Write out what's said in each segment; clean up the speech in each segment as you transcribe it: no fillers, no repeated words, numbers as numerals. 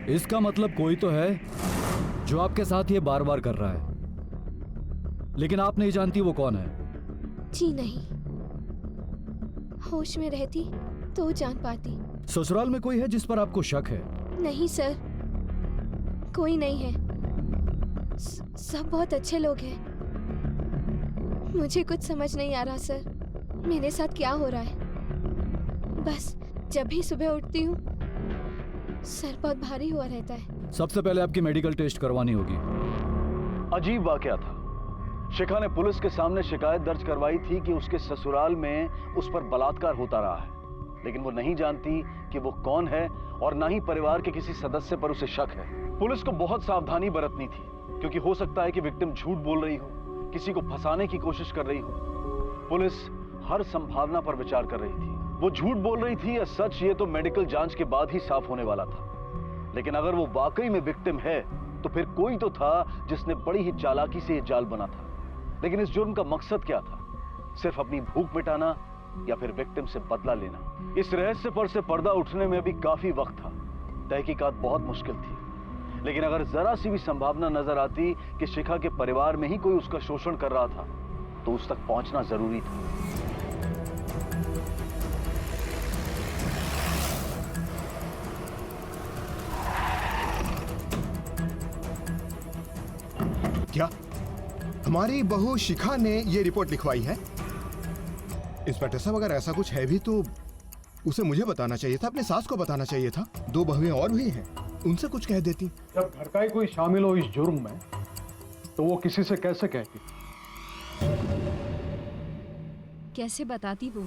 इसका मतलब कोई तो है जो आपके साथ ये बार बार कर रहा है, लेकिन आप नहीं जानती वो कौन है। जी नहीं, होश में रहती तो जान पाती। ससुराल में कोई है जिस पर आपको शक है? नहीं सर, कोई नहीं है। सब बहुत अच्छे लोग हैं। मुझे कुछ समझ नहीं आ रहा सर, मेरे साथ क्या हो रहा है। बस जब भी सुबह उठती हूँ सर बहुत भारी हुआ रहता है। सबसे पहले आपकी मेडिकल टेस्ट करवानी होगी। अजीब वाकया था। शिखा ने पुलिस के सामने शिकायत दर्ज करवाई थी कि उसके ससुराल में उस पर बलात्कार होता रहा है, लेकिन वो नहीं जानती कि वो कौन है और ना ही परिवार के किसी सदस्य पर उसे शक है। पुलिस को बहुत सावधानी बरतनी थी, क्योंकि हो सकता है कि विक्टिम झूठ बोल रही हो, किसी को फंसाने की कोशिश कर रही हो। पुलिस हर संभावना पर विचार कर रही थी। वो झूठ बोल रही थी या सच, ये तो मेडिकल जांच के बाद ही साफ होने वाला था। लेकिन अगर वो वाकई में विक्टिम है तो फिर कोई तो था जिसने बड़ी ही चालाकी से यह जाल बना था। लेकिन इस जुर्म का मकसद क्या था? सिर्फ अपनी भूख मिटाना या फिर विक्टिम से बदला लेना? इस रहस्य पर से पर्दा उठने में अभी काफी वक्त था। तहकीकात बहुत मुश्किल थी, लेकिन अगर जरा सी भी संभावना नजर आती कि शिखा के परिवार में ही कोई उसका शोषण कर रहा था तो उस तक पहुंचना जरूरी था। क्या हमारी बहू शिखा ने ये रिपोर्ट लिखवाई है? इंस्पेक्टर साहब, अगर ऐसा कुछ है भी तो उसे मुझे बताना चाहिए था, अपने सास को बताना चाहिए था। 2 बहुएं और भी हैं, उनसे कुछ कह देती। जब घर का ही कोई शामिल हो इस जुर्म में तो वो किसी से कैसे कहती? कैसे बताती वो?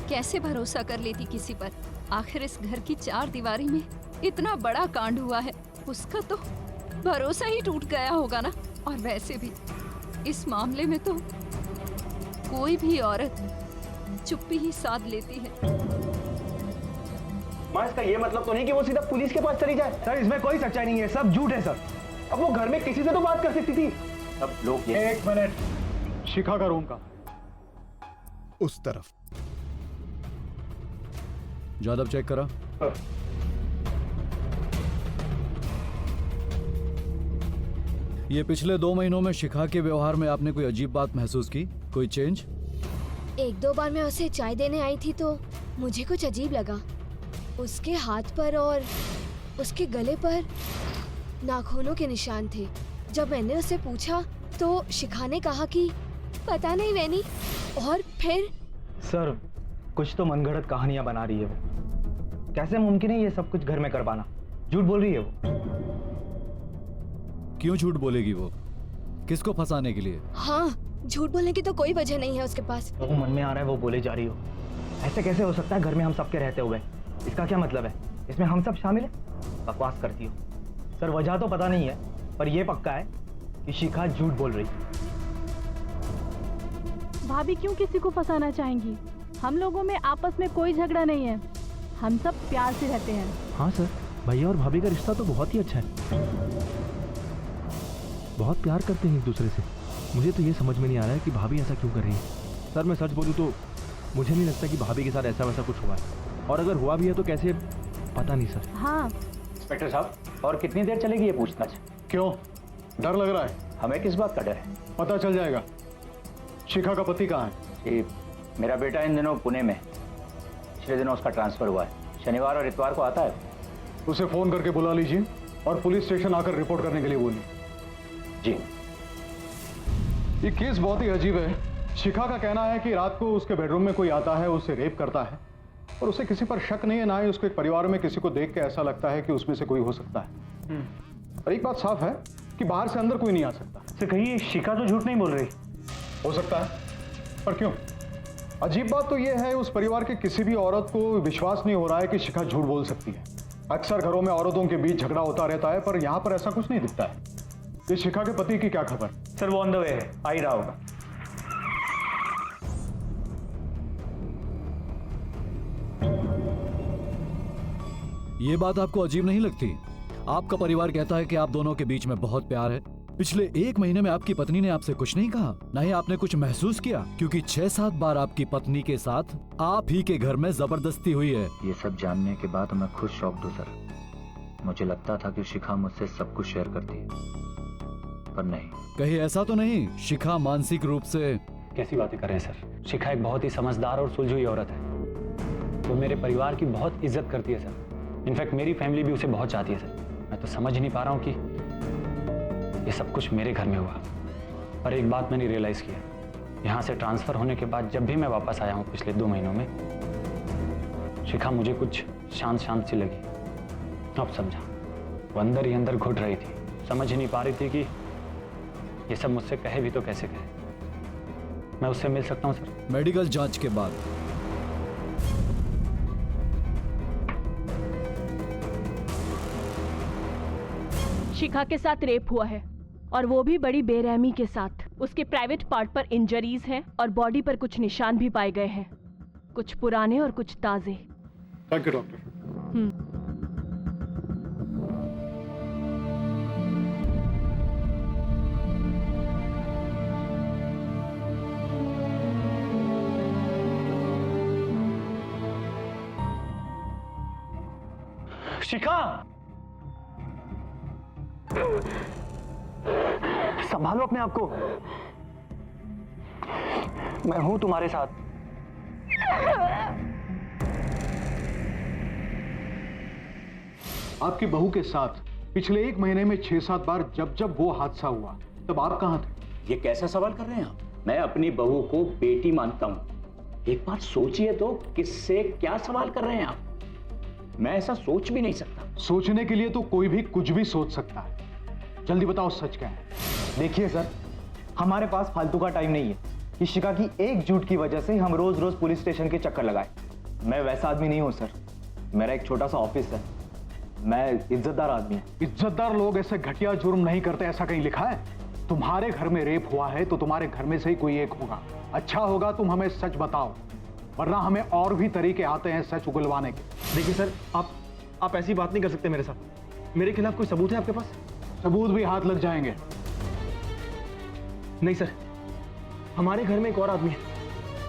कैसे भरोसा कर लेती किसी पर? आखिर इस घर की 4 दीवारी में इतना बड़ा कांड हुआ है, उसका तो भरोसा ही टूट गया होगा ना। और वैसे भी इस मामले में तो कोई भी औरत चुप्पी ही साध लेती है। मां, इसका ये मतलब तो नहीं कि वो सीधा पुलिस के पास चली जाए। सर, इसमें कोई सच्चाई नहीं है, सब झूठ है सर। अब वो घर में किसी से तो बात कर सकती थी। अब लोग ये... एक मिनट, शिखा का रूम का उस तरफ। जादव चेक करा। ये पिछले 2 महीनों में शिखा के व्यवहार में आपने कोई अजीब बात महसूस की? कोई चेंज? 1-2 बार मैं उसे चाय देने आई थी तो मुझे कुछ अजीब लगा। उसके हाथ पर और उसके गले पर नाखूनों के निशान थे। जब मैंने उससे पूछा तो शिखा ने कहा कि पता नहीं वैनी, और फिर... सर, कुछ तो मनगढ़ंत कहानियां बना रही है वो। कैसे मुमकिन है ये सब कुछ घर में कर पाना? झूठ बोल रही है वो। क्यों झूठ बोलेगी वो? किसको फंसाने के लिए? हाँ, झूठ बोलने की तो कोई वजह नहीं है उसके पास। वो मन में आ रहा है वो बोले जा रही हो। ऐसे कैसे हो सकता है घर में हम सबके रहते हुए? इसका क्या मतलब है? इसमें हम सब शामिल हैं? बकवास करती हो। सर, वजह तो पता नहीं है, पर यह पक्का है कि शिखा झूठ बोल रही है। भाभी क्यों किसी को फंसाना चाहेंगी? हम लोगों में आपस में कोई झगड़ा नहीं है, हम सब प्यार से रहते हैं। हाँ सर, भैया और भाभी का रिश्ता तो बहुत ही अच्छा है, बहुत प्यार करते हैं एक दूसरे से। मुझे तो ये समझ में नहीं आ रहा है कि भाभी ऐसा क्यों कर रही है। सर, मैं सच बोलूँ तो मुझे नहीं लगता कि भाभी के साथ ऐसा वैसा कुछ हुआ है, और अगर हुआ भी है तो कैसे, पता नहीं सर। हाँ इंस्पेक्टर साहब, और कितनी देर चलेगी ये पूछताछ? क्यों, डर लग रहा है? हमें किस बात का डर है? पता चल जाएगा। शिखा का पति कहाँ है? जी, मेरा बेटा इन दिनों पुणे में। पिछले दिनों उसका ट्रांसफर हुआ है, शनिवार और इतवार को आता है। उसे फोन करके बुला लीजिए और पुलिस स्टेशन आकर रिपोर्ट करने के लिए बोलिए। जी। ये केस बहुत ही अजीब है। शिखा का कहना है कि रात को उसके बेडरूम में कोई आता है, उसे रेप करता है, और उसे किसी पर शक नहीं है, ना ही उसके परिवार में किसी को देख के ऐसा लगता है कि उसमें से कोई हो सकता है। और एक बात साफ है कि बाहर से अंदर कोई नहीं आ सकता। से कहिए, शिखा तो झूठ नहीं बोल रही। हो सकता है, पर क्यों? अजीब बात तो यह है, उस परिवार के किसी भी औरत को विश्वास नहीं हो रहा है कि शिखा झूठ बोल सकती है। अक्सर घरों में औरतों के बीच झगड़ा होता रहता है, पर यहां पर ऐसा कुछ नहीं दिखता है। ये शिखा के पति की क्या खबर? सर, वो ऑन द वे है, आ ही रहा होगा। ये बात आपको अजीब नहीं लगती? आपका परिवार कहता है कि आप दोनों के बीच में बहुत प्यार है। पिछले 1 महीने में आपकी पत्नी ने आपसे कुछ नहीं कहा, ना ही आपने कुछ महसूस किया, क्योंकि 6-7 बार आपकी पत्नी के साथ आप ही के घर में जबरदस्ती हुई है। ये सब जानने के बाद मैं खुद शॉक्ड हूँ सर। मुझे लगता था कि शिखा मुझसे सब कुछ शेयर करती है, पर नहीं। कहीं ऐसा तो नहीं शिखा मानसिक रूप से? कैसी बातें कर रहे हैं सर? शिखा एक बहुत ही समझदार और सुलझी हुई औरत है। वो मेरे परिवार की बहुत इज्जत करती है सर। इनफैक्ट मेरी फैमिली भी उसे बहुत चाहती है सर। मैं तो समझ नहीं पा रहा हूँ कि ये सब कुछ मेरे घर में हुआ। पर एक बात मैंने रियलाइज किया, यहाँ से ट्रांसफर होने के बाद जब भी मैं वापस आया हूँ पिछले 2 महीनों में, शिखा मुझे कुछ शांत शांत सी लगी। अब समझा, वो अंदर ही अंदर घुट रही थी, समझ ही नहीं पा रही थी कि ये सब मुझसे कहे भी तो कैसे कहे। मैं उससे मिल सकता हूँ सर? मेडिकल जांच के बाद। शिखा के साथ रेप हुआ है और वो भी बड़ी बेरहमी के साथ। उसके प्राइवेट पार्ट पर इंजरीज हैं और बॉडी पर कुछ निशान भी पाए गए हैं, कुछ पुराने और कुछ ताजे। Thank you doctor. शिखा, संभालो अपने आप को। मैं हूं तुम्हारे साथ। आपकी बहू के साथ पिछले 1 महीने में 6-7 बार जब वो हादसा हुआ, तब आप कहां थे? ये कैसा सवाल कर रहे हैं आप? मैं अपनी बहू को बेटी मानता हूं। एक बार सोचिए तो, किससे क्या सवाल कर रहे हैं आप? मैं ऐसा सोच भी नहीं सकता। सोचने के लिए तो कोई भी कुछ भी सोच सकता है। जल्दी बताओ सच क्या है। देखिए सर, हमारे पास फालतू का टाइम नहीं है कि शिखा की एक झूठ की वजह से हम रोज रोज पुलिस स्टेशन के चक्कर लगाए। मैं वैसा आदमी नहीं हूं सर। मेरा एक छोटा सा ऑफिस है। मैं इज्जतदार आदमी हूं। इज्जतदार लोग ऐसे घटिया जुर्म नहीं करते, ऐसा कहीं लिखा है? तुम्हारे घर में रेप हुआ है तो तुम्हारे घर में से ही कोई एक होगा। अच्छा होगा तुम हमें सच बताओ, वरना हमें और भी तरीके आते हैं सच उगलवाने के। देखिए सर, आप ऐसी बात नहीं कर सकते मेरे साथ। मेरे खिलाफ कोई सबूत है आपके पास? सबूत भी हाथ लग जाएंगे। नहीं सर, हमारे घर में एक और आदमी है,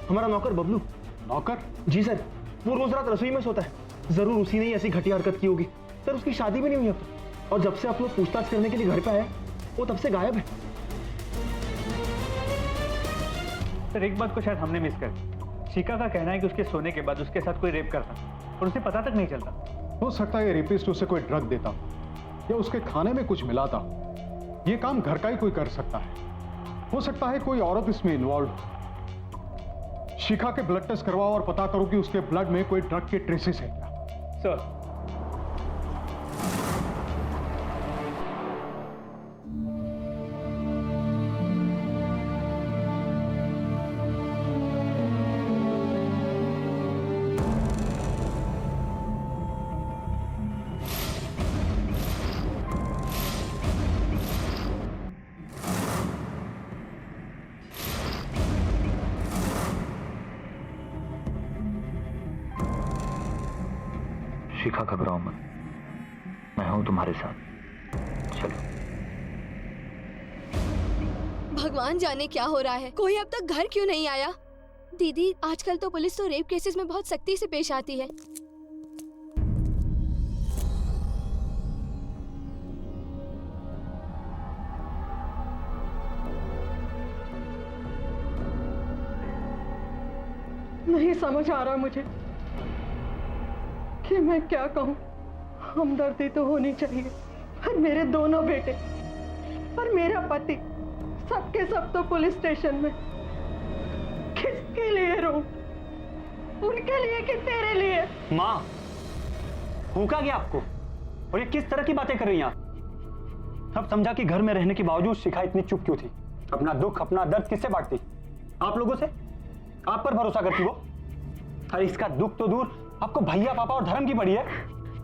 हमारा नौकर बबलू। नौकर? जी सर, वो रोज रात रसोई में सोता है। जरूर उसी ने ऐसी घटिया हरकत की होगी। सर, उसकी शादी भी नहीं हुई अब तक, और जब से आप लोग पूछताछ करने के लिए घर पे आए, वो तब से गायब है। सर, एक बात को शायद हमने मिस कर दी। शिखा का कहना है कि उसके सोने के बाद उसके साथ कोई रेप करता और उसे पता तक नहीं चलता। हो सकता है ये रेपिस्ट उसे कोई ड्रग देता हो या उसके खाने में कुछ मिलाता हो। ये काम घर का ही कोई कर सकता है। हो सकता है कोई औरत इसमें इन्वॉल्व हो। शिखा के ब्लड टेस्ट करवाओ और पता करो कि उसके ब्लड में कोई ड्रग के ट्रेसेस है क्या। सर, शिखा, घबराओ मत, मैं हूं तुम्हारे साथ। चलो। भगवान जाने क्या हो रहा है, कोई अब तक घर क्यों नहीं आया? दीदी, आजकल तो पुलिस तो रेप केसेस में बहुत सख्ती से पेश आती है। नहीं समझ आ रहा मुझे कि मैं क्या कहूँ। हमदर्दी तो होनी चाहिए, पर मेरे दोनों बेटे और मेरा पति सबके सब तो पुलिस स्टेशन में। किसके लिए रो? उनके लिए कि तेरे लिए? माँ, भूखा गया आपको? और ये किस तरह की बातें कर रही हैं आप? अब समझा कि घर में रहने के बावजूद शिखा इतनी चुप क्यों थी? अपना दुख, अपना दर्द किससे बांटती? आप लोगों से? आप पर भरोसा करती वो? अरे इसका दुख तो दूर, आपको भैया, पापा और धर्म की पड़ी है।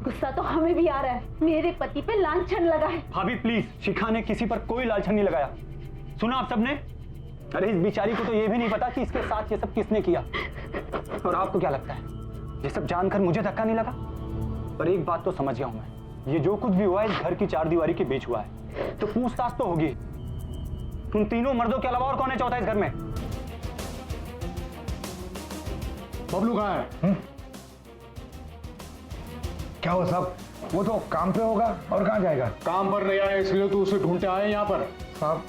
गुस्सा तो हमें भी आ रहा है, मेरे पति पे लांछन लगा है। भाभी प्लीज, शिखा ने किसी पर कोई लांछन नहीं लगाया। सुना आप सबने? अरे इस बेचारी को तो ये भी नहीं पता कि इसके साथ ये सब किसने किया। और आपको क्या लगता है, ये सब जानकर मुझे धक्का नहीं लगा? पर एक बात तो समझ गया हूं मैं, ये जो कुछ भी हुआ है इस घर की 4 दीवारी के बीच हुआ है, तो पूछताछ तो होगी। उन तीनों मर्दों के अलावा और कौन है चौथा इस घर में? बबलू कहाँ है? क्या हुआ साहब? वो तो काम पे होगा और कहाँ जाएगा? काम पर नहीं आया इसलिए तो उसे ढूंढते आए यहाँ पर। साहब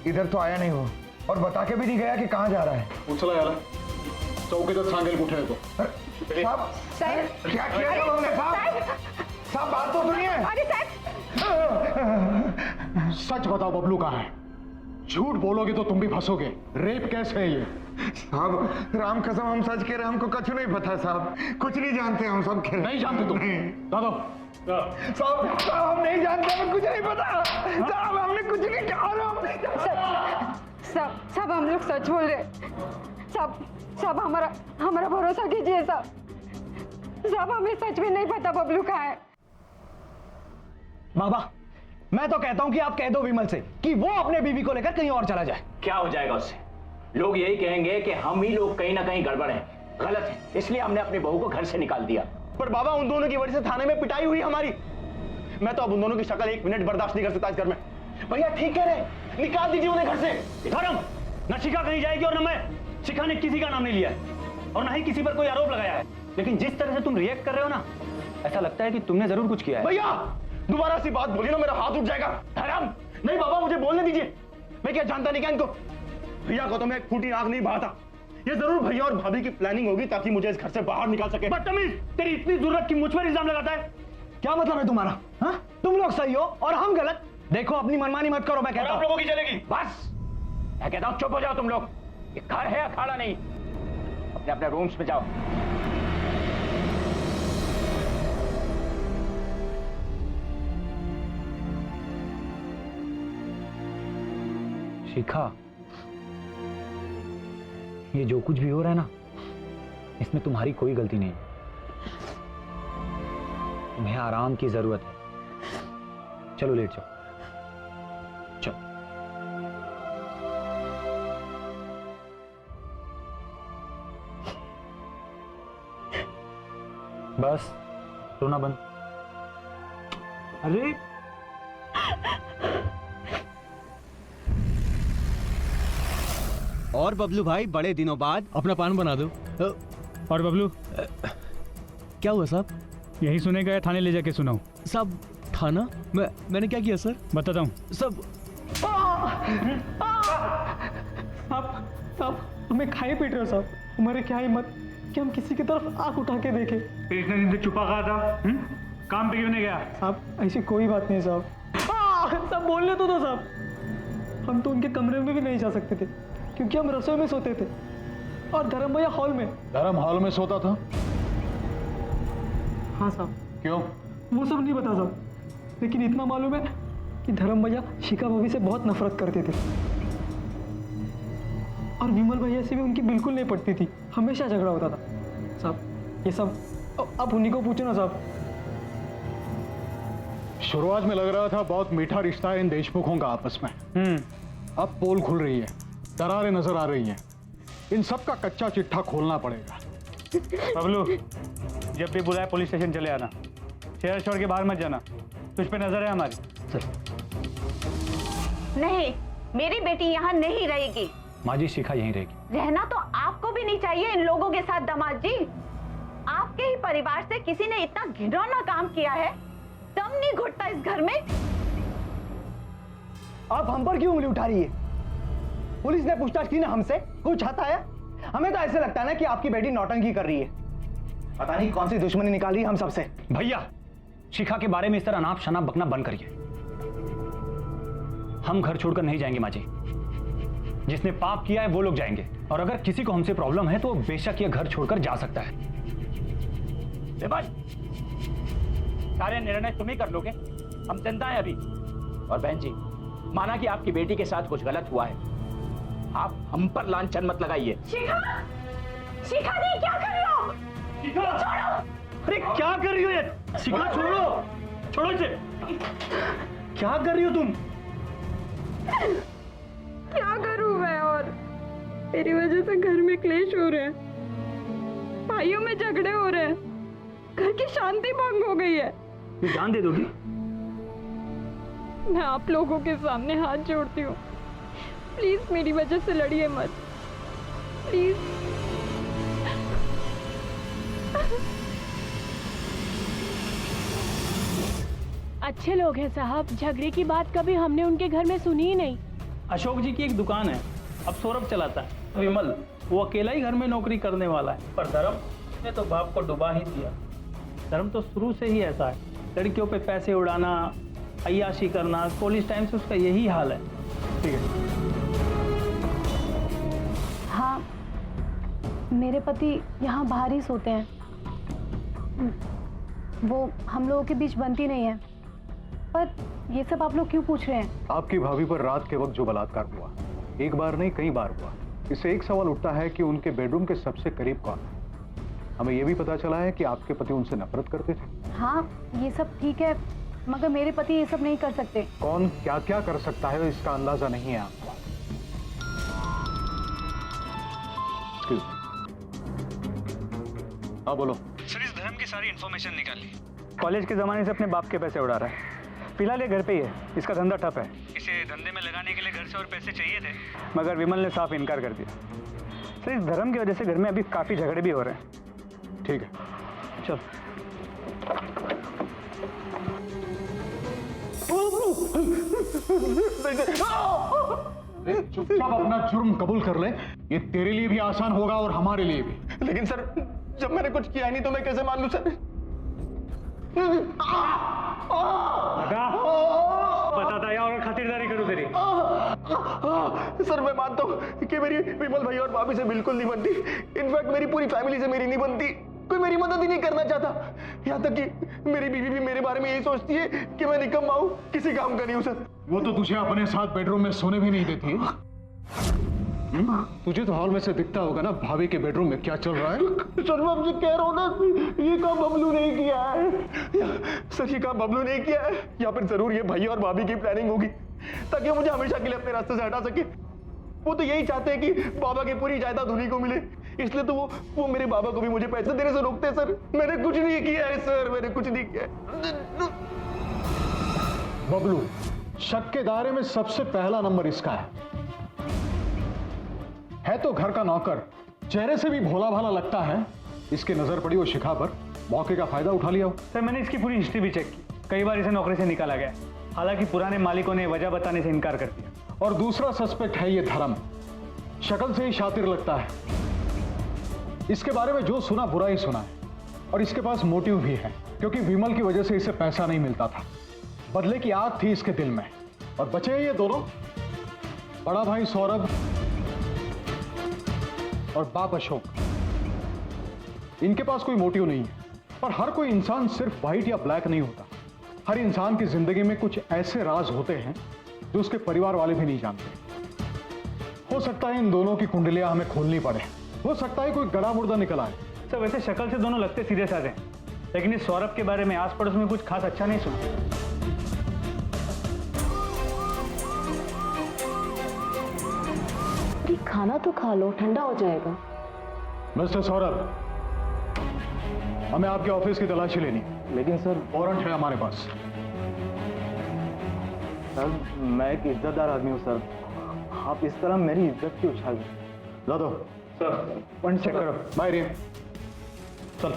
इधर तो आया नहीं वो, और बता के भी नहीं गया कि कहाँ जा रहा है। उचला यार चौकीदार सांगेल कुठे तो साहब क्या किया था उन्होंने? साहब बात तो सुनिए। अरे सच बताओ बबलू कहाँ है? झूठ बोलोगे तो तुम भी फंसोगे। रेप कैसे है ये? साहब राम कसम हम सच कह रहे हैं, हमको कुछ नहीं पता साहब, कुछ नहीं जानते हम सब कह रहे। नहीं जानते तुम? दादा साहब हम नहीं जानते, हमें कुछ नहीं पता साहब, हमने कुछ नहीं कहा। सब हम लोग सच बोल रहे। सब हमारा भरोसा कीजिए सब हमें सच में नहीं पता बबलू कहाँ है। बाबा मैं तो कहता हूं कि आप कह दो विमल से कि वो अपने बीवी को लेकर कहीं और चला जाए। क्या हो जाएगा उससे? लोग यही कहेंगे कि हम ही लोग कहीं ना कहीं गड़बड़ हैं, गलत है, इसलिए हमने अपनी बहू को घर से निकाल दिया। पर बाबा उन दोनों की वजह से थाने में पिटाई हुई हमारी। मैं तो अब उन दोनों की शक्ल 1 मिनट बर्दाश्त नहीं कर सकता इस घर में। भैया ठीक कह रहे, निकाल दीजिए उन्हें घर से। धर्म न शिखा कहीं जाएगी और न मैं। शिखा ने किसी का नाम नहीं लिया है और न ही किसी पर कोई आरोप लगाया है, लेकिन जिस तरह से तुम रिएक्ट कर रहे हो ना, ऐसा लगता है कि तुमने जरूर कुछ किया है। भैया दोबारा सी बात बोली ना मेरा हाथ उठ जाएगा। धर्म नहीं बाबा मुझे बोलने दीजिए, मैं क्या जानता नहीं क्या इनको। भैया को तो मैं एक फूटी आंख नहीं बहाता। ये जरूर भैया और भाभी की प्लानिंग होगी ताकि मुझे इस घर से बाहर निकाल सके। बदतमीज, तेरी इतनी जरूरत की मुझ पर इल्जाम लगाता है? क्या मतलब है तुम्हारा? हाँ तुम लोग सही हो और हम गलत। देखो अपनी मनमानी मत करो, मैं कहता हूं। आप लोगों की चलेगी बस। मैं कहता हूं चुप हो जाओ तुम लोग। ये घर है अखाड़ा नहीं। अपने अपने रूम्स में जाओ। शिखा ये जो कुछ भी हो रहा है ना, इसमें तुम्हारी कोई गलती नहीं है। तुम्हें आराम की जरूरत है। चलो लेट जाओ। चलो बस रोना बंद। अरे और बबलू भाई बड़े दिनों बाद अपना पान बना दो। और बबलू क्या हुआ साहब? यही सुने गए, थाने ले जाके सुनाओ। साहब थाना? मैंने क्या किया सर? बताता हूँ। सब साहब हमें खाए पीट रहे हो साहब। हमारे क्या हिम्मत कि हम किसी की तरफ आंख उठा के देखें। इतने दिन से छुपा कहा था, काम पे क्यों नहीं गया? साहब ऐसी कोई बात नहीं साहब। सब बोलने तो दो साहब। हम तो उनके कमरे में भी नहीं जा सकते थे क्योंकि हम रसोई में सोते थे और धर्म भैया हॉल में। धर्म हॉल में सोता था? हाँ साहब। क्यों? वो सब नहीं पता साहब, लेकिन इतना मालूम है कि धर्म भैया शिखा भाभी से बहुत नफरत करते थे और विमल भैया से भी उनकी बिल्कुल नहीं पटती थी, हमेशा झगड़ा होता था साहब। ये सब आप उन्हीं को पूछो ना साहब। शुरुआत में लग रहा था बहुत मीठा रिश्ता है इन देशमुखों का आपस में। अब पोल खुल रही है, दरारें नजर आ रही हैं। इन सब का कच्चा चिट्ठा खोलना पड़ेगा। बबलू जब भी बुलाए पुलिस स्टेशन चले आना, शहर छोड़ के बाहर मत जाना, तुझ पे नजर है हमारी। नहीं, मेरी बेटी यहाँ नहीं रहेगी। माँ जी शिखा यहीं रहेगी। रहना तो आपको भी नहीं चाहिए इन लोगों के साथ दामाद जी। आपके ही परिवार से किसी ने इतना घिनौना काम किया है, दम नहीं घुटता इस घर में। आप हम पर क्यों उंगली उठा रही है? पुलिस ने पूछताछ की ना हमसे, कुछ हाथ आया? हमें तो ऐसे लगता है ना कि आपकी बेटी नौटंकी कर रही है। पता नहीं कौन सी दुश्मनी निकाल रही है हम सबसे। भैया शिखा के बारे में इस तरह अनाप शनाप बकना बंद करिए। हम घर छोड़कर नहीं जाएंगे माँ जी। जिसने पाप किया है वो लोग जाएंगे, और अगर किसी को हमसे प्रॉब्लम है तो बेशक ये घर छोड़कर जा सकता है। सारे निर्णय तुम ही कर लोगे, हम जनता है अभी। और बहन जी माना कि आपकी बेटी के साथ कुछ गलत हुआ है, आप हम पर लांछन मत लगाइए। शिखा, शिखा दी क्या कर रहे हो? छोड़ो। अरे क्या कर रही हो ये? शिखा छोड़ो, छोड़ो इसे। क्या कर रही हो तुम? क्या करूं मैं? और मेरी वजह से घर में क्लेश हो रहे हैं, भाइयों में झगड़े हो रहे हैं, घर की शांति भंग हो गई है। ये जान दे दोगी? मैं आप लोगों के सामने हाथ जोड़ती हूँ, प्लीज मेरी वजह से लड़िए मत, प्लीज। अच्छे लोग हैं साहब, झगड़े की बात कभी हमने उनके घर में सुनी ही नहीं। अशोक जी की एक दुकान है, अब सौरभ चलाता है। विमल वो अकेला ही घर में नौकरी करने वाला है, पर धर्म ने तो बाप को डुबा ही दिया। धर्म तो शुरू से ही ऐसा है, लड़कियों पे पैसे उड़ाना, अय्याशी करना, कॉलेज टाइम से उसका यही हाल है। ठीक है। हाँ, मेरे पति यहाँ बाहर ही सोते हैं, वो हम लोगों के बीच बनती नहीं है। पर ये सब आप लोग क्यों पूछ रहे हैं? आपकी भाभी पर रात के वक्त जो बलात्कार हुआ, एक बार नहीं कई बार हुआ, इससे एक सवाल उठता है कि उनके बेडरूम के सबसे करीब कौन है। हमें यह भी पता चला है कि आपके पति उनसे नफरत करते थे। हाँ, ये सब ठीक है, मगर मेरे पति ये सब नहीं कर सकते। कौन क्या क्या कर सकता है इसका अंदाजा नहीं है आपको। हाँ बोलो। सर इस धर्म की सारी इन्फॉर्मेशन निकाली, कॉलेज के जमाने से अपने बाप के पैसे उड़ा रहा है। फिलहाल ये घर पे ही है, इसका धंधा ठप है। इसे धंधे में लगाने के लिए घर से और पैसे चाहिए थे, मगर विमल ने साफ इनकार कर दिया। सर इस धर्म की वजह से घर में अभी काफी झगड़े भी हो रहे हैं। ठीक है, चल। चुपचाप अपना जुर्म कबूल कर ले, ये तेरे लिए भी आसान होगा और हमारे लिए भी। लेकिन सर जब मैंने कुछ किया नहीं तो मैं कैसे मान लूं सर? बताता है और खातिरदारी करूं तेरी। सर मैं मानता हूँ कि मेरी विमल भाई और भाभी से बिल्कुल नहीं बनती, इनफैक्ट मेरी पूरी फैमिली से मेरी नहीं बनती। कोई मेरी मदद ही नहीं करना चाहता, यहाँ तक कि मेरी बीवी भी मेरे बारे में यही सोचती है कि मैं निकम्मा हूँ, किसी काम का नहीं हूँ सर। वो तो तुझे अपने साथ बेडरूम में सोने भी नहीं देती। तुझे तो हॉल में से दिखता होगा ना भाभी के बेडरूम में क्या चल रहा है। सर मैं आपसे कह रहा हूँ ना, ये काम बबलू नहीं किया है। सर ये काम बबलू नहीं किया है, या फिर जरूर ये भाई और भाभी की प्लानिंग होगी ताकि वो मुझे हमेशा के लिए अपने रास्ते से हटा सके। वो तो यही चाहते हैं कि बाबा की पूरी जायदाद उन्हीं को मिले, इसलिए तो वो मेरे बाबा को भी मुझे पैसे देने से रोकते हैं। सर मैंने कुछ नहीं किया है सर, मैंने कुछ नहीं किया है। बबलू, शक के दायरे में सबसे पहला नंबर इसका है तो घर का नौकर, चेहरे से भी भोला भाला लगता है। इसकी नजर पड़ी वो शिखा पर, मौके का फायदा उठा लिया। सर मैंने इसकी पूरी हिस्ट्री भी चेक की, कई बार इसे नौकरी से निकाला गया, हालांकि पुराने मालिकों ने वजह बताने से इनकार कर दिया। और दूसरा सस्पेक्ट है ये धर्म, शक्ल से ही शातिर लगता है। इसके बारे में जो सुना बुरा ही सुना है, और इसके पास मोटिव भी है, क्योंकि विमल की वजह से इसे पैसा नहीं मिलता था। बदले की आग थी इसके दिल में। और बचे ये दोनों, बड़ा भाई सौरभ और बाप अशोक। इनके पास कोई मोटिव नहीं है, पर हर कोई इंसान सिर्फ व्हाइट या ब्लैक नहीं होता। हर इंसान की जिंदगी में कुछ ऐसे राज होते हैं जो उसके परिवार वाले भी नहीं जानते। हो सकता है इन दोनों की कुंडलियां हमें खोलनी पड़े, हो सकता है कोई गड़ा मुर्दा निकल आए। सर वैसे शक्ल से दोनों लगते सीधे साधे, लेकिन इस सौरभ के बारे में आस पड़ोस में कुछ खास अच्छा नहीं सुना। खाना तो खा लो, ठंडा हो जाएगा। मिस्टर सौरभ, हमें आपके ऑफिस की तलाशी लेनी। लेकिन सर वारंट है हमारे पास। सर मैं एक इज्जतदार आदमी हूँ सर, आप इस तरह मेरी इज्जत क्यों उछाल रहे? ला दो सर। पॉइंट चेक करो। बाहर ये चल।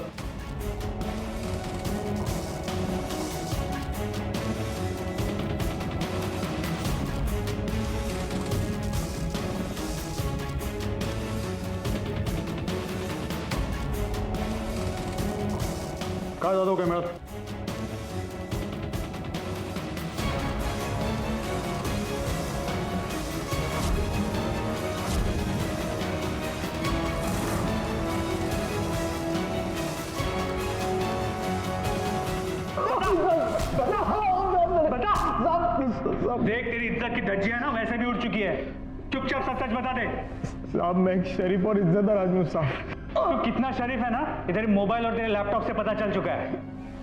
कहा जा दो कैमरा। देख तेरी इज्जत की धज्जियां ना वैसे भी उड़ चुकी है, चुपचाप सच सच बता दे। साहब मैं एक शरीफ और इज्जतदार आदमी हूँ साहब। तू कितना शरीफ है ना, इधर मोबाइल और तेरे लैपटॉप से पता चल चुका है।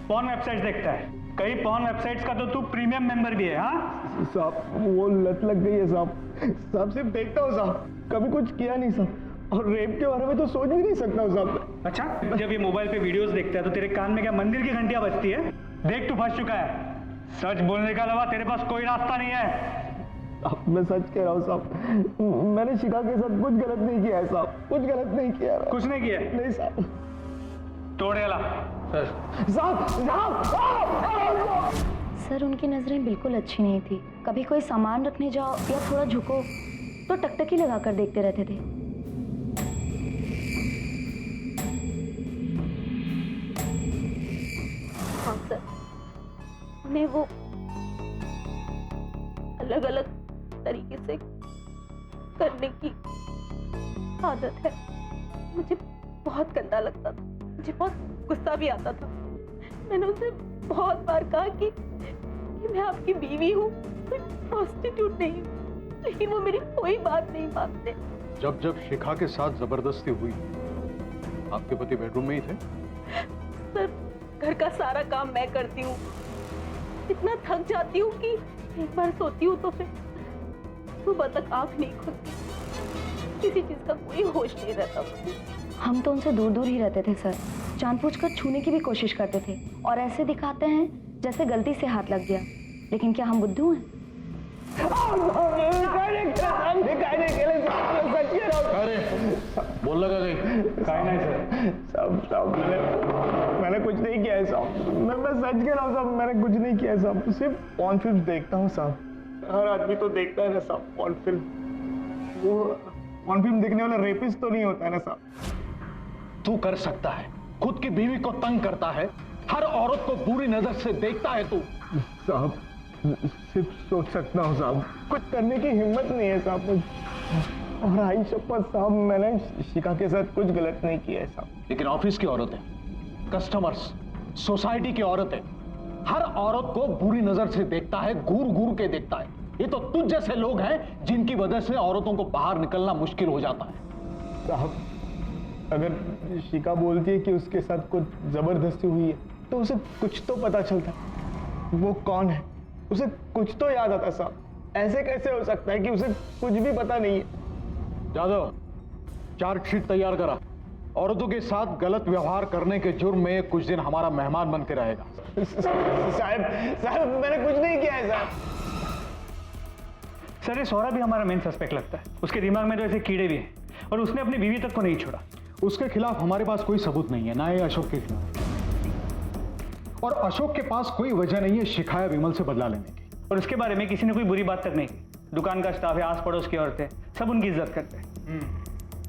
पॉर्न वेबसाइट्स देखता है, कई पॉर्न वेबसाइट्स का तो तू प्रीमियम मेंबर भी है। हाँ साहब वो लत लग गई है साहब सिर्फ देखता हूँ साहब, कभी कुछ किया नहीं साहब, और रेप के बारे में तो सोच भी नहीं सकता हूँ साहब। अच्छा, जब ये मोबाइल पे वीडियोस देखता है तो तेरे कान में क्या मंदिर की घंटियां बजती है? देख तू फंस चुका है, सच बोलने का अलावा तेरे पास कोई रास्ता नहीं है। अब मैं सच कह रहा हूँ साहब, मैंने शिखा के साथ कुछ गलत नहीं किया है साहब, कुछ गलत नहीं किया है। कुछ नहीं किया? नहीं साहब। तोड़ेला सर उनकी नज़रें बिल्कुल अच्छी नहीं थी। कभी कोई सामान रखने जाओ या थोड़ा झुको तो टकटकी लगा कर देखते रहते थे। हाँ सर, उन्हें वो अलग अलग तरीके से करने की आदत है। मुझे बहुत गंदा लगता था, मुझे बहुत गुस्सा भी आता था। मैंने उनसे बहुत बार कहा कि मैं आपकी बीवी हूँ, कोई प्रोस्टिट्यूट नहीं हूँ, लेकिन वो मेरी कोई बात नहीं मानते। जब जब शिखा के साथ जबरदस्ती हुई, आपके पति बेडरूम में ही थे? सर, घर का सारा काम मैं करती हूँ, इतना थक जाती हूँ कि एक बार सोती हूँ तो फिर सुबह तक आंख नहीं खुलती, किसी चीज का कोई होश नहीं रहता मुझे। हम तो उनसे दूर दूर ही रहते थे सर, जानबूझकर छूने की भी कोशिश करते थे और ऐसे दिखाते हैं जैसे गलती से हाथ लग गया, लेकिन क्या हम बुद्धू हैं? अरे बोल लगा गई काय नहीं सर, सब मैंने कुछ नहीं किया है साहब, मैं सच कह रहा हूँ साहब, मैंने कुछ नहीं किया है साहब, सिर्फ पॉर्न फिल्म देखता हूँ साहब। हर आदमी तो देखता है ना साहब पॉर्न फिल्म, वो पॉर्न फिल्म देखने वाला रेपिस्ट तो नहीं होता है ना साहब। तू कर सकता है, खुद की बीवी को तंग करता है, हर औरत को बुरी नजर से देखता है तू। साहब सिर्फ सोच सकता हूँ साहब, कुछ करने की हिम्मत नहीं है साहब मुझे, और आई शपथ साहब मैंने शिखा के साथ कुछ गलत नहीं किया है साहब। लेकिन ऑफिस की औरतें, कस्टमर्स, सोसाइटी की औरतें, हर औरत को बुरी नजर से देखता है, घूर घूर के देखता है। ये तो तुझ जैसे लोग हैं जिनकी वजह से औरतों को बाहर निकलना मुश्किल हो जाता है। साहब अगर शिखा बोलती है कि उसके साथ कुछ जबरदस्ती हुई है तो उसे कुछ तो पता चलता, वो कौन है उसे कुछ तो याद आता साहब। ऐसे कैसे हो सकता है कि उसे कुछ भी पता नहीं है? जादव, चार्जशीट तैयार करा, औरतों के साथ गलत व्यवहार करने के जुर्म में कुछ दिन हमारा मेहमान बन के रहेगा। साहब मैंने कुछ नहीं किया है साहब। सर ये सौरभ भी हमारा मेन सस्पेक्ट लगता है, उसके दिमाग में तो ऐसे कीड़े भी हैं और उसने अपनी बीवी तक को नहीं छोड़ा। उसके खिलाफ हमारे पास कोई सबूत नहीं है, ना ही अशोक के खिलाफ, और अशोक के पास कोई वजह नहीं है शिखा या विमल से बदला लेने की। और उसके बारे में किसी ने कोई बुरी बात तक नहीं की। दुकान का स्टाफ है, आस पड़ोस की औरतें, सब उनकी इज्जत करते हैं।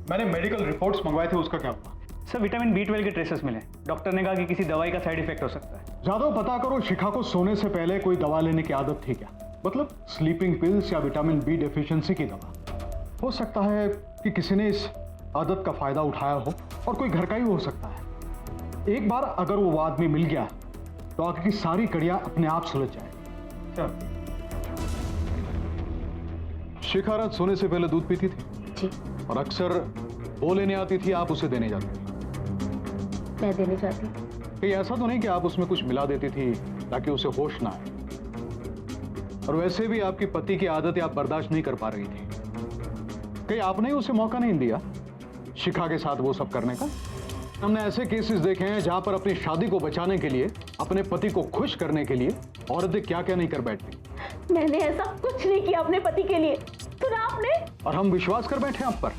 मैंने मेडिकल रिपोर्ट्स मंगवाए थे, उसका क्या हुआ? सर विटामिन B12 के ट्रेसेस मिले, डॉक्टर ने कहा कि किसी दवाई का साइड इफेक्ट हो सकता है। जादव पता करो, शिखा को सोने से पहले कोई दवा लेने की आदत थी क्या? मतलब स्लीपिंग पिल्स या विटामिन B डेफिशिएंसी की दवा? हो सकता है कि किसी ने इस आदत का फायदा उठाया हो, और कोई घर का ही हो सकता है। एक बार अगर वो आदमी मिल गया तो आगे की सारी कड़ियां अपने आप सुलझ जाए। शिखा रात सोने से पहले दूध पीती थी जी, और अक्सर वो लेने आती थी, आप उसे देने जाती थी। मैं देने जाती। कहीं ऐसा तो नहीं कि आप उसमें कुछ मिला देती थी ताकि उसे होश ना आए? और वैसे भी आपके पति की आदतें आप बर्दाश्त नहीं कर पा रही थी, कहीं आपने उसे मौका नहीं दिया शिखा के साथ वो सब करने का? हमने ऐसे केसेस देखे हैं जहां पर अपनी शादी को बचाने के लिए, अपने पति को खुश करने के लिए औरतें क्या क्या नहीं कर बैठती। मैंने ऐसा कुछ नहीं किया अपने पति के लिए, सुना आपने? और हम विश्वास कर बैठे आप पर।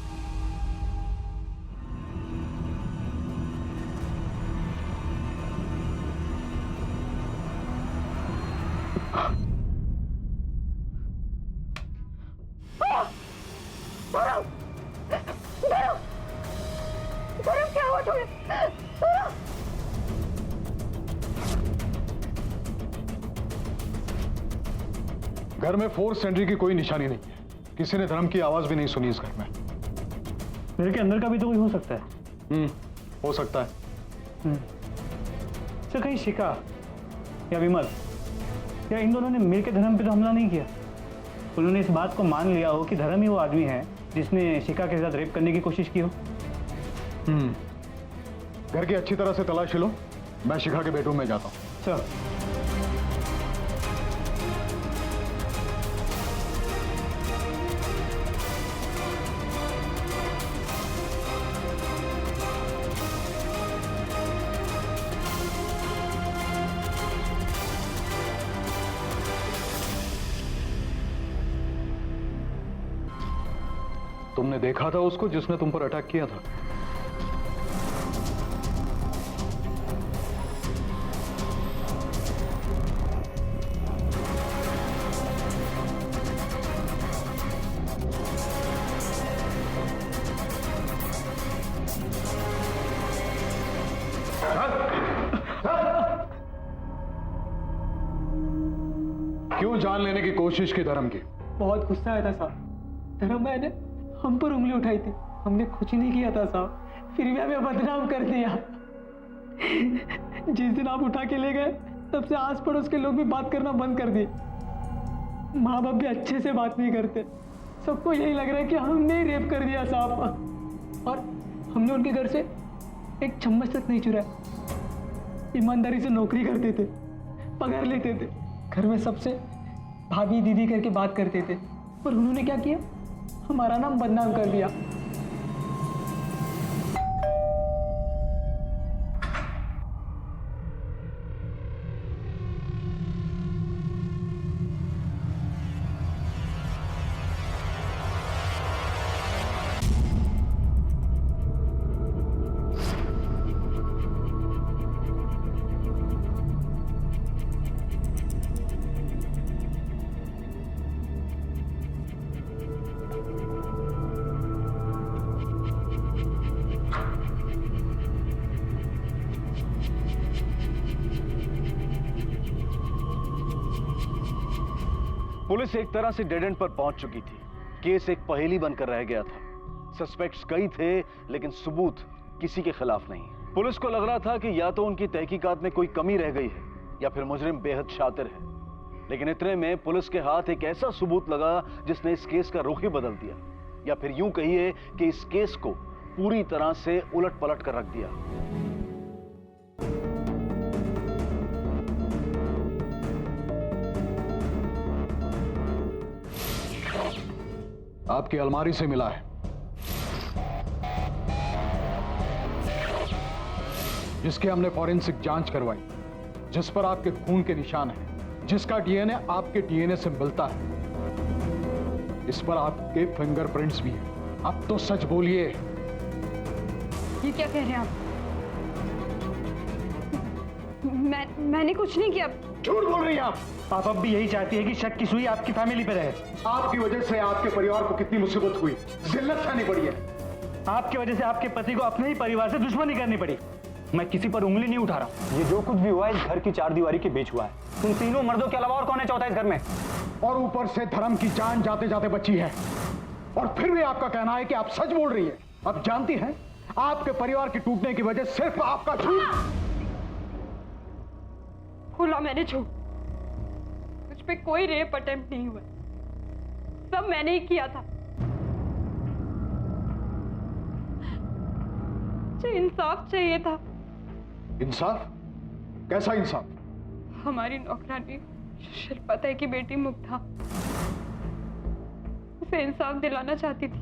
क्या हुआ तुम्हें? घर में फोर्स एंट्री की कोई निशानी नहीं है, किसी ने धर्म की आवाज भी नहीं सुनी इस घर में। मेरे के अंदर का भी तो कोई हो सकता है। हो सकता है। सर कहीं शिखा या विमल या इन दोनों ने मिलकर धर्म पे तो हमला नहीं किया? उन्होंने इस बात को मान लिया हो कि धर्म ही वो आदमी है जिसने शिखा के साथ रेप करने की कोशिश की हो। घर की अच्छी तरह से तलाशी लो, मैं शिखा के बेडरूम में जाता हूं। सर तुमने देखा था उसको जिसने तुम पर अटैक किया था? क्यों जान लेने की कोशिश की धर्म की? बहुत गुस्सा आया था साहब। धर्म भाई ने हम पर उंगली उठाई थी, हमने कुछ नहीं किया था साहब, फिर भी हमें बदनाम कर दिया। जिस दिन आप उठा के ले गए तब से आस पड़ोस के लोग भी बात करना बंद कर दिए। माँ बाप भी अच्छे से बात नहीं करते, सबको यही लग रहा है कि हमने ही रेप कर दिया साहब। और हमने उनके घर से एक चम्मच तक नहीं चुराया। ईमानदारी से नौकरी करते थे, पगार लेते थे, घर में सबसे भाभी दीदी करके बात करते थे, पर उन्होंने क्या किया, हमारा नाम बदनाम कर दिया। पुलिस एक तरह से डेड एंड पर पहुंच चुकी थी। केस एक पहेली बनकर रह गया था। सस्पेक्ट्स कई थे लेकिन सबूत किसी के खिलाफ नहीं। पुलिस को लग रहा था कि या तो उनकी तहकीकात में कोई कमी रह गई है या फिर मुजरिम बेहद शातिर है। लेकिन इतने में पुलिस के हाथ एक ऐसा सबूत लगा जिसने इस केस का रुख ही बदल दिया, या फिर यूं कहिए कि इस केस को पूरी तरह से उलट पलट कर रख दिया। आपकी अलमारी से मिला है, जिसके हमने फॉरेंसिक जांच करवाई, जिस पर आपके खून के निशान हैं, जिसका डीएनए आपके डीएनए से मिलता है, इस पर आपके फिंगरप्रिंट्स भी हैं। अब तो सच बोलिए। ये क्या कह रहे हैं आप? मैंने कुछ नहीं किया। झूठ बोल रही हैं आप। आप अब भी यही चाहती है कि शक की सुई आपकी फैमिली पे रहे। आपकी वजह से आपके परिवार को कितनी मुसीबत हुई, जिल्लत सहनी पड़ी है। आपकी वजह से आपके पति को अपने ही परिवार से दुश्मनी करनी पड़ी। मैं किसी पर उंगली नहीं उठा रहा। ये जो कुछ भी हुआ है इस घर की चार दीवारी के बीच हुआ है। तुम तीनों मर्दों के अलावा और कौन है चौथा इस घर में? और ऊपर से धर्म की जान जाते जाते बची है, और फिर भी आपका कहना है कि आप सच बोल रही है। अब जानती हैं आपके परिवार के टूटने की वजह सिर्फ आपका झूठ। खुला मैंने झूठ, मुझ पे कोई रेप अटेम्प्ट नहीं हुआ, सब मैंने ही किया था। मुझे इंसाफ चाहिए था। इंसाफ? कैसा इंसाफ? हमारी नौकरानी शिल्पा ताई की बेटी मुग्धा, उसे इंसाफ दिलाना चाहती थी।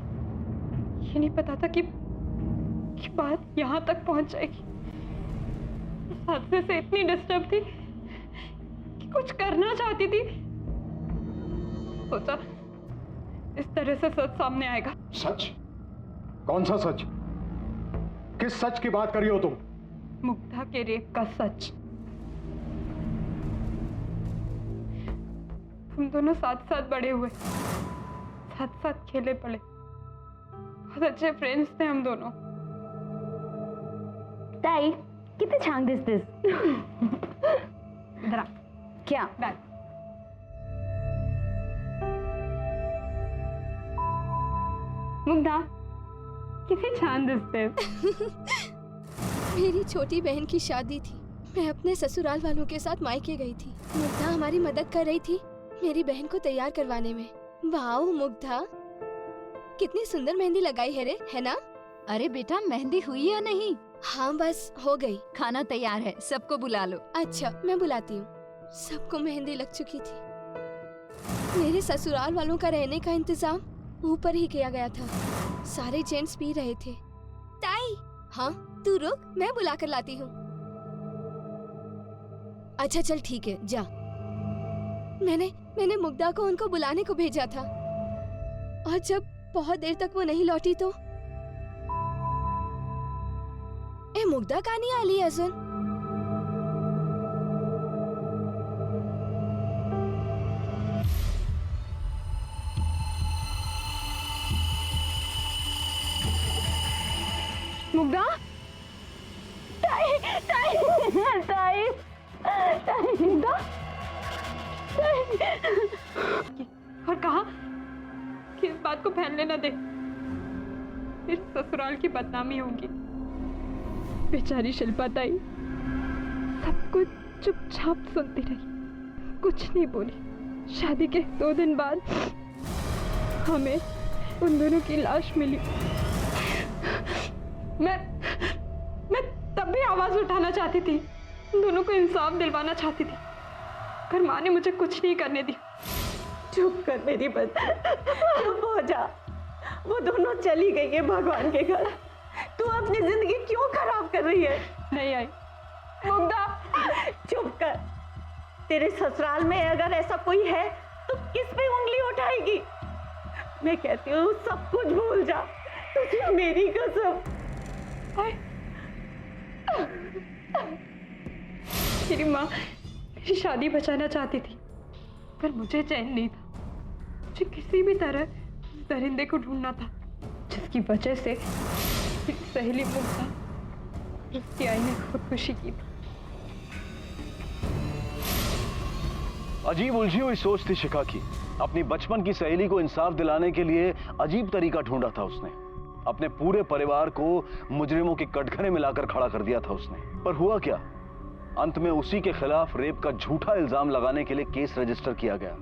ये नहीं पता था कि बात यहां तक पहुंच जाएगी। उस हादसे से इतनी डिस्टर्ब थी कि कुछ करना चाहती थी। सोचा इस तरह से सच सामने आएगा। सच? कौन सा सच? किस सच की बात कर रही हो तुम? मुग्धा के रेप का सच। हम दोनों साथ साथ बड़े हुए, साथ साथ खेले पड़े, बहुत अच्छे फ्रेंड्स थे हम दोनों। ताई किती छान दिसतेस। इधर आ। क्या? बैठ। मुग्धा किती छान दिसतेस। मेरी छोटी बहन की शादी थी, मैं अपने ससुराल वालों के साथ मायके गई थी। मुग्धा हमारी मदद कर रही थी मेरी बहन को तैयार करवाने में। वाओ मुग्धा, कितनी सुंदर मेहंदी लगाई है रे, है ना? अरे बेटा, मेहंदी हुई या नहीं? हाँ बस हो गई। खाना तैयार है, सबको बुला लो। अच्छा मैं बुलाती हूँ। सबको मेहंदी लग चुकी थी। मेरे ससुराल वालों का रहने का इंतजाम ऊपर ही किया गया था। सारे जेंट्स पी रहे थे। ताई, हाँ तू रुक, मैं बुला कर लाती हूँ। अच्छा चल ठीक है, जा। मैंने मुग्धा को उनको बुलाने को भेजा था, और जब बहुत देर तक वो नहीं लौटी तो ए मुग्धा का नहीं आली अजून? मुग्धा, ताई, ताई। मुग्धा, और कहा कि इस बात को फैलने न दे, फिर ससुराल की बदनामी होगी। बेचारी शिल्पा ताई सब कुछ चुपचाप सुनती रही, कुछ नहीं बोली। शादी के 2 दिन बाद हमें उन दोनों की लाश मिली। मैं तब भी आवाज उठाना चाहती थी, उन दोनों को इंसाफ दिलवाना चाहती थी, पर माँ ने मुझे कुछ नहीं करने दिया। चुप कर मेरी बच्ची, चुप हो जा। वो दोनों चली गई है भगवान के घर, तू अपनी जिंदगी क्यों खराब कर रही है? नहीं आई मुग्धा, चुप कर। तेरे ससुराल में अगर ऐसा कोई है तो किस पे उंगली उठाएगी? मैं कहती हूँ सब कुछ भूल जा, तुझे मेरी कसम। मेरी माँ मेरी शादी बचाना चाहती थी, पर मुझे चैन नहीं था। मुझे किसी भी तरह उस दरिंदे को ढूंढना था, जिसकी वजह से मेरी सहेली मुग्धा उसकी आई ने खुदकुशी की थी। अजीब उलझी हुई सोच थी शिखा की। अपनी बचपन की सहेली को इंसाफ दिलाने के लिए अजीब तरीका ढूंढा था उसने। अपने पूरे परिवार को मुजरिमों के कटघरे में लाकर खड़ा कर दिया था उसने। पर हुआ क्या? अंत में उसी के खिलाफ रेप का झूठा इल्जाम लगाने के लिए केस रजिस्टर किया गया।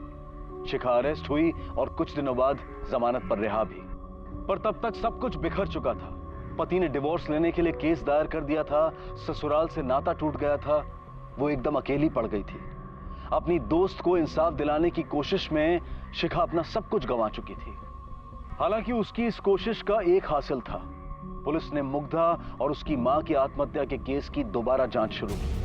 शिखा अरेस्ट हुई और कुछ दिनों बाद जमानत पर रिहा भी। पर तब तक सब कुछ बिखर चुका था। पति ने डिवोर्स लेने के लिए केस दायर कर दिया था, ससुराल से नाता टूट गया था, वो एकदम अकेली पड़ गई थी। अपनी दोस्त को इंसाफ दिलाने की कोशिश में शिखा अपना सब कुछ गंवा चुकी थी। हालांकि उसकी इस कोशिश का एक हासिल था, पुलिस ने मुग्धा और उसकी मां की आत्महत्या के केस की दोबारा जांच शुरू की।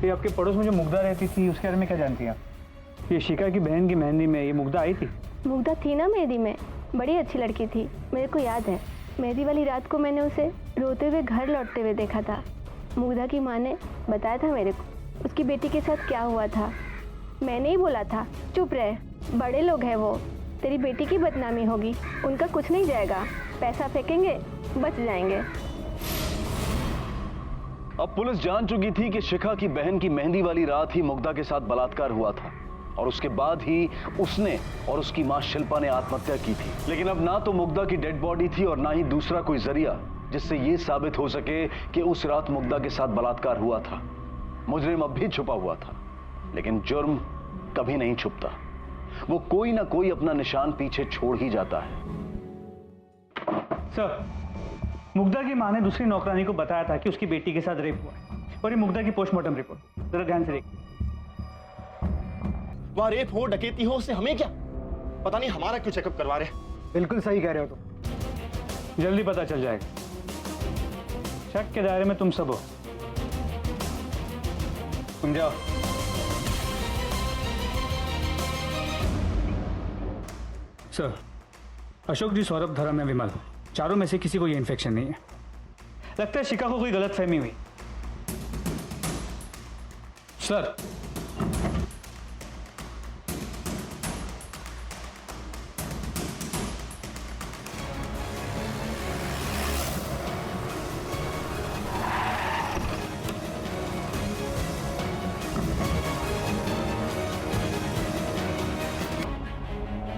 ये आपके पड़ोस में जो मुग्धा रहती थी उसके बारे में क्या जानती हैं आप? ये शिखा की बहन की मेहंदी में ये मुग्धा आई थी? मुग्धा थी ना मेहंदी में, बड़ी अच्छी लड़की थी, मेरे को याद है। मेहंदी वाली रात को मैंने उसे रोते हुए घर लौटते हुए देखा था। मुग्धा की माँ ने बताया था मेरे को उसकी बेटी के साथ क्या हुआ था। मैंने ही बोला था चुप रहे, बड़े लोग हैं वो, तेरी बेटी की बदनामी होगी, उनका कुछ नहीं जाएगा, पैसा फेंकेंगे बच जाएंगे। अब पुलिस जान चुकी थी कि शिखा की बहन की मेहंदी वाली रात ही मुग्धा के साथ बलात्कार हुआ था और उसके बाद ही उसने और उसकी मां शिल्पा ने आत्महत्या की थी। लेकिन अब ना तो मुग्धा की डेड बॉडी थी और ना ही दूसरा कोई जरिया जिससे यह साबित हो सके कि उस रात मुग्धा के साथ बलात्कार हुआ था। मुजरिम अब भी छुपा हुआ था, लेकिन जुर्म कभी नहीं छुपता। वो कोई ना कोई अपना निशान पीछे छोड़ ही जाता है। सर, मुग्धा की मां ने दूसरी नौकरानी को बताया था कि उसकी बेटी के साथ रेप हुआ है और ये मुग्धा की पोस्टमार्टम रिपोर्ट, जरा ध्यान से देखिए। वहां रेप हो डकैती हो उससे हमें क्या पता, नहीं हमारा क्यों चेकअप करवा रहे? बिल्कुल सही कह रहे हो तुम, जल्दी पता चल जाएगा। शक के दायरे में तुम सब हो, तुम जाओ। सर, अशोक जी, सौरभ, धर्म या विमल, चारों में से किसी को ये इन्फेक्शन नहीं है। लगता है शिखा को कोई गलतफहमी हुई। सर,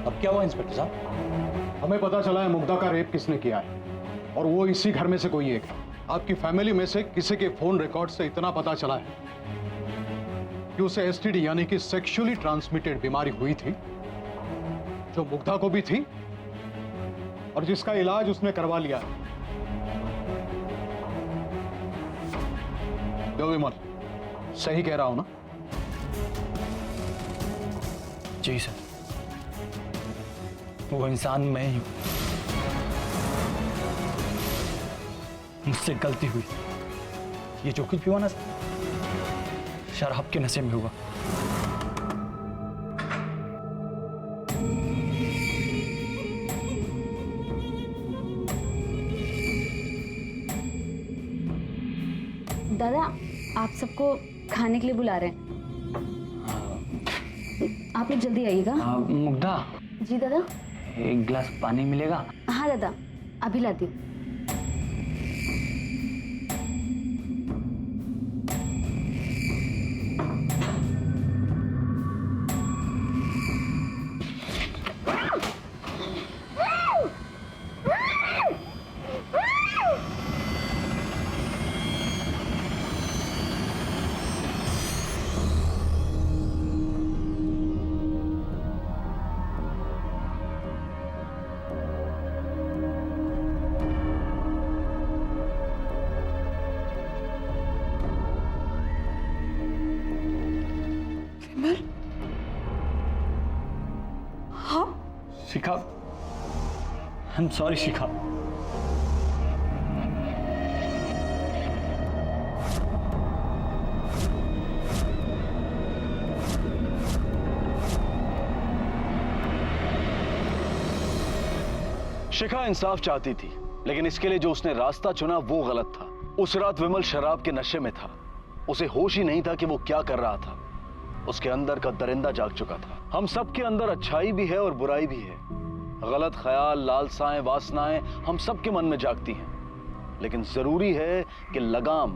अब क्या हुआ इंस्पेक्टर साहब? हमें पता चला है मुग्धा का रेप किसने किया है और वो इसी घर में से कोई एक है। आपकी फैमिली में से किसी के फोन रिकॉर्ड से इतना पता चला है कि उसे एसटीडी यानी कि सेक्सुअली ट्रांसमिटेड बीमारी हुई थी, जो मुग्धा को भी थी और जिसका इलाज उसने करवा लिया है। जो विमल, सही कह रहा हूं ना? जी सर, वो इंसान मैं ही हूं। मुझसे गलती हुई। ये जो कुछ भी हुआ ना शराब के नशे में हुआ। दादा, आप सबको खाने के लिए बुला रहे हैं, आप लोग जल्दी आइएगा। मुग्धा, जी दादा। एक गिलास पानी मिलेगा? हाँ दादा, अभी लाती हूँ। शिखा, आई एम सॉरी शिखा। शिखा इंसाफ चाहती थी, लेकिन इसके लिए जो उसने रास्ता चुना वो गलत था। उस रात विमल शराब के नशे में था। उसे होश ही नहीं था कि वो क्या कर रहा था। उसके अंदर का दरिंदा जाग चुका था। हम सबके अंदर अच्छाई भी है और बुराई भी है। गलत ख्याल, लालसाएं, वासनाएं हम सबके मन में जागती हैं। लेकिन जरूरी है कि लगाम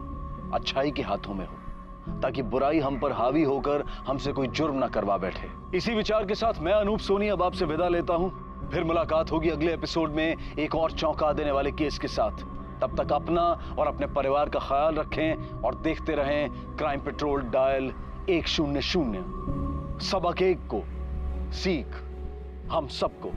अच्छाई के हाथों में हो, ताकि बुराई हम पर हावी होकर हमसे कोई जुर्म ना करवा बैठे। इसी विचार के साथ मैं अनूप सोनी अब आपसे विदा लेता हूं। फिर मुलाकात होगी अगले एपिसोड में एक और चौंका देने वाले केस के साथ। तब तक अपना और अपने परिवार का ख्याल रखें और देखते रहें क्राइम पेट्रोल डायल 100। सबक एक को, सीख हम सबको।